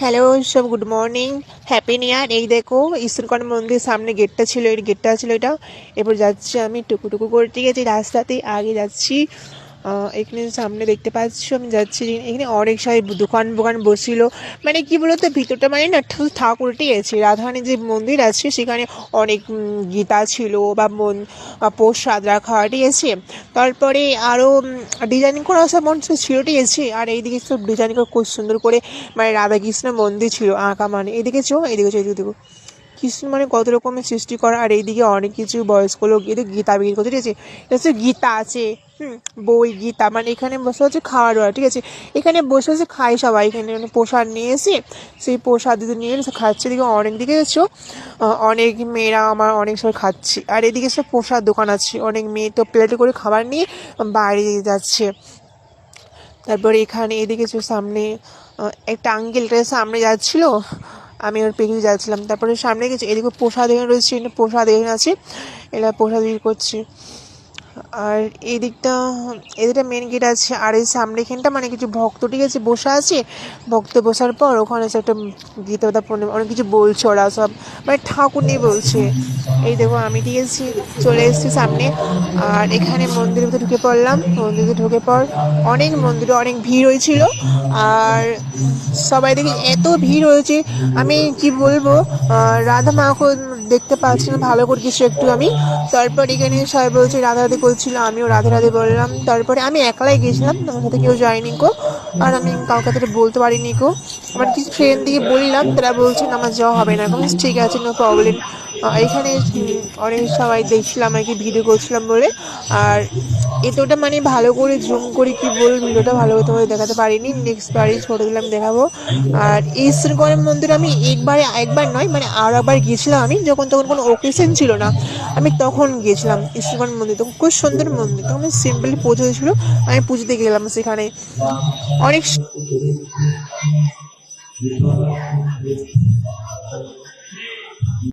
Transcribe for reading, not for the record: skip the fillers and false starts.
Hello, সব good morning, happy new year. এই দেখো ইস্কন মন্দির সামনে গেটটা ছিল, এই গেটটা ছিল এটা। এরপর যাচ্ছি আমি টুকু করে, ঠিক আছে, রাস্তাতে আগে যাচ্ছি। এখানে সামনে দেখতে পাচ্ছ আমি যাচ্ছি, এখানে অনেক সবাই দোকান বসছিল। মানে কি বলতো, ভিতরটা মানে না ঠাকুর, ঠিক আছে, রাধারানীর যে মন্দির আছে সেখানে অনেক গীতা ছিল বা প্রসাদ রাখা, ঠিক আছে। তারপরে আরও ডিজাইনিং করা সব মঞ্চ ছিল, ঠিক আছে। আর এইদিকে সব ডিজাইনিং করে খুব সুন্দর করে মানে রাধাকৃষ্ণের মন্দির ছিল আঁকা, মানে এদিকে চো, এদিকে দেখো কৃষ্ণ মানে কত রকমের সৃষ্টি করা। আর এইদিকে অনেক কিছু বয়স্ক লোক এদিকে গীতা বিক্রি করছে, ঠিক আছে। এটা হচ্ছে গীতা আছে, বই গীতা, মানে এখানে বসে হচ্ছে খাওয়া দাওয়া, ঠিক আছে। এখানে বসে হচ্ছে খাই সবাই, এখানে মানে প্রসাদ নিয়ে এসে সেই প্রসাদ দিতে নিয়ে এসে খাচ্ছে। এদিকে অনেক দিকে এসছো, অনেক মেয়েরা আমার অনেক সময় খাচ্ছি। আর এদিকে সব প্রসাদ দোকান আছে, অনেক মেয়ে তো প্লেটে করে খাবার নিয়ে বাইরে যাচ্ছে। তারপরে এখানে এদিকে সামনে একটা আঙ্কেলটা সামনে যাচ্ছিল, আমি ওর পেছনে যাচ্ছিলাম। তারপরে সামনে গেছি, এদিকে প্রসাদ এখানে রয়েছে, প্রসাদ এখানে আছে, এরা প্রসাদ বিক্রি করছে। আর এদিকটা মেন গেট আছে। আর এই সামনে এখানটা মানে কিছু ভক্ত, ঠিক আছে, বসে আছে। ভক্ত বসার পর ওখানে একটা গীতা অনেক কিছু বলছে ওরা সব, মানে ঠাকুর নিয়ে বলছে। এই দেখো আমি, ঠিক আছে, চলে এসেছি সামনে। আর এখানে মন্দিরের ভিতরে ঢুকে পড়লাম। মন্দিরে ঢুকে পর মন্দিরে অনেক ভিড় হয়েছিল। আর সবাই দেখি এত ভিড় হয়েছে, আমি কি বলবো, রাধা মাকে দেখতে পাচ্ছি না ভালো করে কিছু একটু আমি। তারপর এখানে সবাই বলছে রাধা রাধে করছিল, আমিও রাধে রাধে বললাম। তারপরে আমি একলাই গেছিলাম, আমার সাথে কেউ যায়নি কো। আর আমি কাউকে তাদের বলতে পারিনি কো। আমার কিছু ফ্রেন্ড দিয়ে বললাম, তারা বলছেন আমার যাওয়া হবে না। এখন ঠিক আছে, নো প্রবলেম। এখানে অনেক সবাই দেখছিলাম আর কি, ভিডিও করছিলাম বলে। আর এতটা মানে ভালো করে জুম করে কি বল, ভিডিওটা ভালো করে তোমাদের দেখাতে পারিনি। নেক্সট বারে ছোটোগুলো আমি দেখাবো। আর ইস্কন মন্দির আমি একবার নয়, মানে আর একবার গিয়েছিলাম আমি, যখন তখন কোনো ওকেশন ছিল না, আমি তখন গিয়েছিলাম ইস্কন মন্দির। তখন খুব সুন্দর মন্দির, তখন সিম্পলি পুজো হয়েছিল, আমি পুজোতে গেলাম সেখানে। অনেক